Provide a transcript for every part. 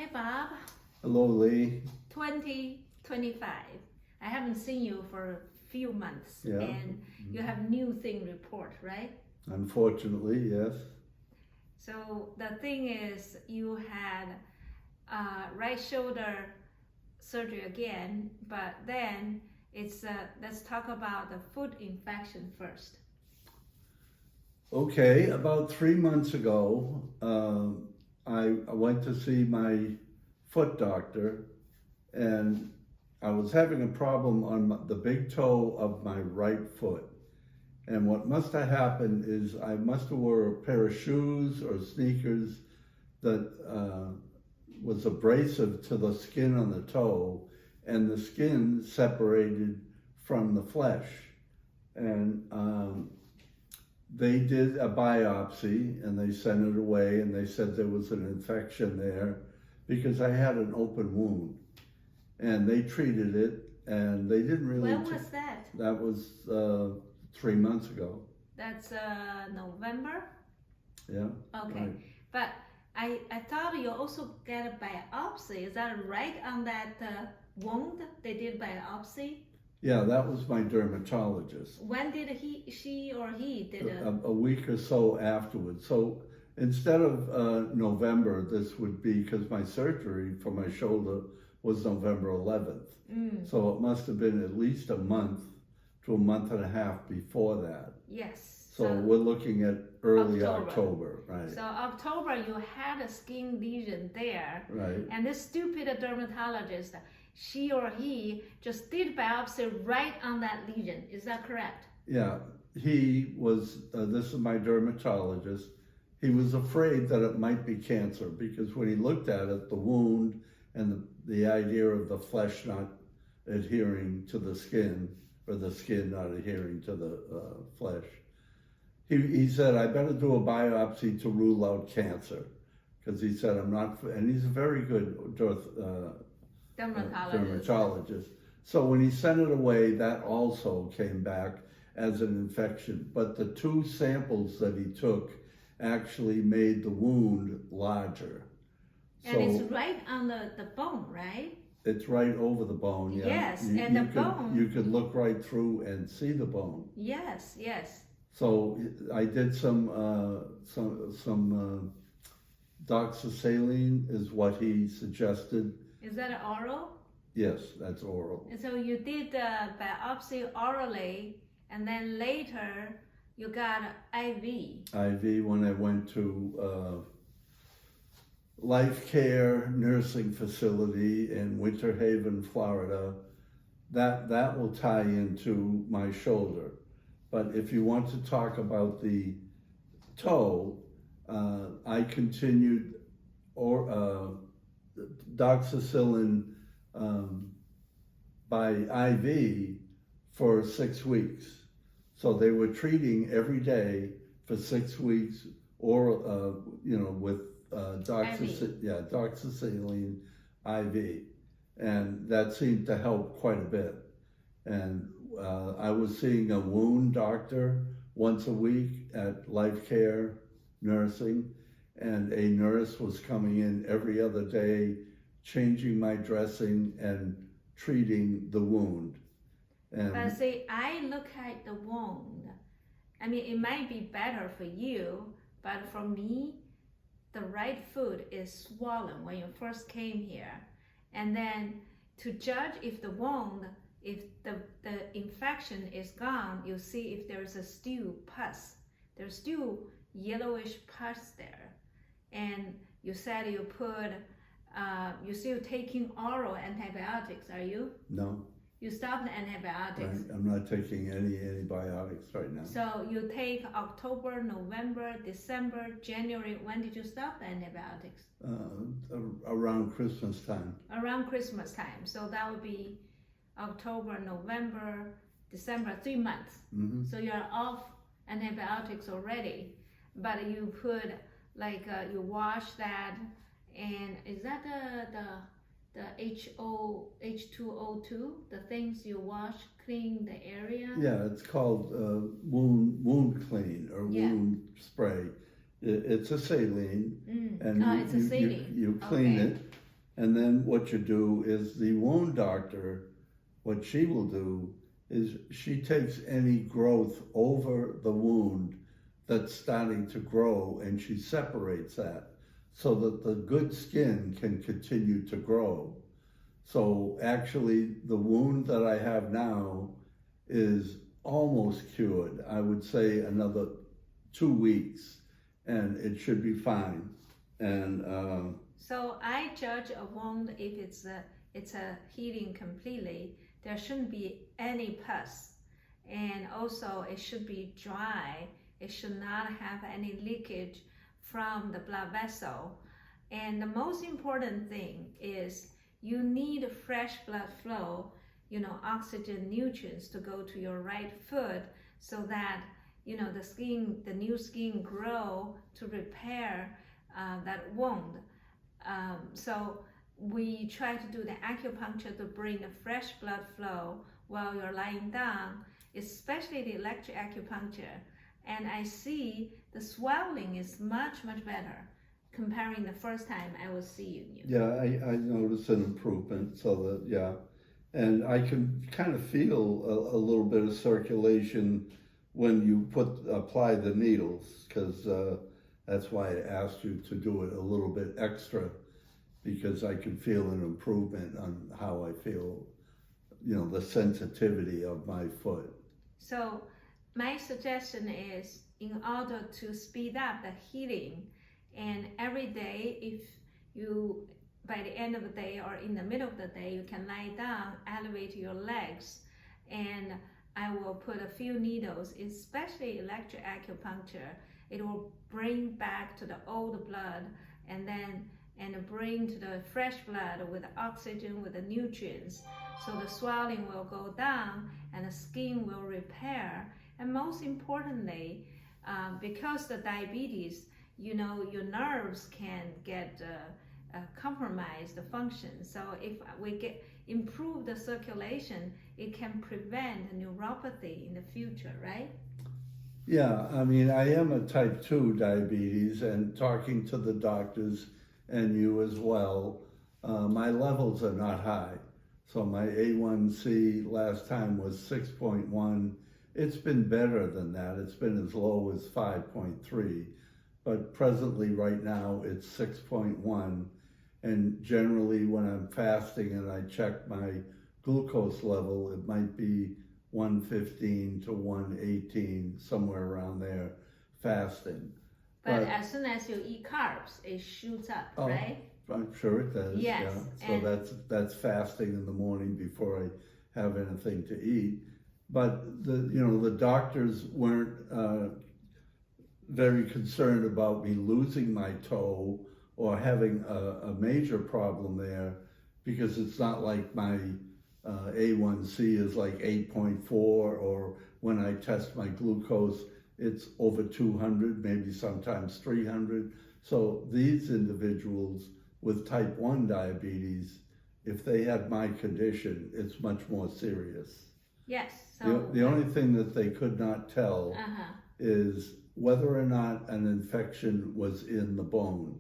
Hey Bob, Hello, Lee. 2025. I haven't seen you for a few months, Yeah. and you have new thing report, right? Unfortunately, yes. So the thing is, you had right shoulder surgery again, but then it's let's talk about the foot infection first. Okay, about 3 months ago, I went to see my foot doctor, and I was having a problem on the big toe of my right foot. And what must have happened is I must have wore a pair of shoes or sneakers that was abrasive to the skin on the toe, and the skin separated from the flesh. And they did a biopsy and they sent it away, and they said there was an infection there because I had an open wound. And they treated it, and they didn't really. When was that? That was 3 months ago. That's November? Yeah. Okay, right. but I thought you also get a biopsy. Is that right on that wound? They did biopsy? Yeah, that was my dermatologist. When did she or he did it? A week or so afterwards. So instead of November, this would be because my surgery for my shoulder was November 11th. So it must have been at least a month to a month and a half before that. Yes. So we're looking at early October, right? So October, you had a skin lesion there. Right. And this stupid dermatologist, she or he just did biopsy right on that lesion. Is that correct? Yeah, he was, this is my dermatologist, he was afraid that it might be cancer because when he looked at it, the wound and the idea of the flesh not adhering to the skin, or the skin not adhering to the flesh, he said, I better do a biopsy to rule out cancer. Because he said, I'm not, and he's a very good dermatologist. So when he sent it away, that also came back as an infection. But the two samples that he took actually made the wound larger. And it's right on the bone, right? It's right over the bone, yeah. Yes, and the bone. You could look right through and see the bone. Yes, yes. So I did some doxysaline is what he suggested. Is that oral? Yes, that's oral. And so you did the biopsy orally, and then later you got IV. IV when I went to Life Care Nursing Facility in Winter Haven, Florida. That will tie into my shoulder. But if you want to talk about the toe, I continued doxycycline by IV for 6 weeks. So they were treating every day for 6 weeks, or with doxycycline IV, and that seemed to help quite a bit. And I was seeing a wound doctor once a week at Life Care Nursing, and a nurse was coming in every other day, changing my dressing and treating the wound. But see, I look at the wound. I mean, it might be better for you, but for me, the right foot is swollen when you first came here. And then to judge if the wound, if the infection is gone, you see if there's a still pus. There's still yellowish pus there. And you said you put, you're still taking oral antibiotics, are you? No. You stopped the antibiotics. Right. I'm not taking any antibiotics right now. So you take October, November, December, January. When did you stop the antibiotics? Around Christmas time. Around Christmas time. So that would be October, November, December, 3 months. Mm-hmm. So you're off antibiotics already, but you put you wash that, and is that the H2O2, the things you wash, clean the area? Yeah, it's called wound clean or wound spray. It's a saline, and it's a saline. you clean it, And then what you do is the wound doctor, what she will do is she takes any growth over the wound that's starting to grow and she separates that so that the good skin can continue to grow. So actually the wound that I have now is almost cured. I would say another 2 weeks and it should be fine. And So I judge a wound if it's a healing completely. There shouldn't be any pus, and also it should be dry. It should not have any leakage from the blood vessel. And the most important thing is you need fresh blood flow, oxygen, nutrients to go to your right foot so that the new skin grow to repair that wound. So we try to do the acupuncture to bring the fresh blood flow while you're lying down, especially the electro acupuncture. And I see the swelling is much, much better comparing the first time I was seeing you. yeah, I noticed an improvement. So that, yeah. And I can kind of feel a little bit of circulation when you apply the needles, because that's why I asked you to do it a little bit extra, because I can feel an improvement on how I feel, the sensitivity of my foot. So my suggestion is, in order to speed up the healing, and every day, if you, by the end of the day or in the middle of the day, you can lie down, elevate your legs, and I will put a few needles, especially electro acupuncture. It will bring back to the old blood and bring to the fresh blood with the oxygen, with the nutrients. So the swelling will go down and the skin will repair. And most importantly, because the diabetes, your nerves can get compromised the function. So if we improve the circulation, it can prevent neuropathy in the future, right? Yeah, I mean, I am a type 2 diabetes, and talking to the doctors and you as well, my levels are not high. So my A1C last time was 6.1. It's been better than that. It's been as low as 5.3. But presently, right now, it's 6.1. And generally, when I'm fasting and I check my glucose level, it might be 115 to 118, somewhere around there, fasting. But as soon as you eat carbs, it shoots up, right? I'm sure it does. Yes. Yeah. So that's fasting in the morning before I have anything to eat. But the doctors weren't very concerned about me losing my toe or having a major problem there, because it's not like my A1C is like 8.4, or when I test my glucose, it's over 200, maybe sometimes 300. So these individuals with type 1 diabetes, if they had my condition, it's much more serious. Yes. So the only thing that they could not tell is whether or not an infection was in the bone.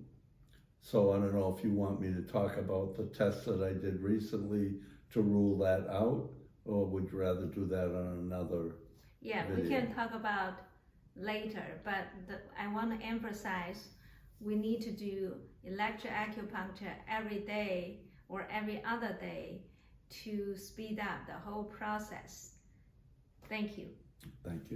So I don't know if you want me to talk about the tests that I did recently to rule that out, or would you rather do that on another video? We can talk about later, but I want to emphasize we need to do electro acupuncture every day or every other day to speed up the whole process. Thank you. Thank you.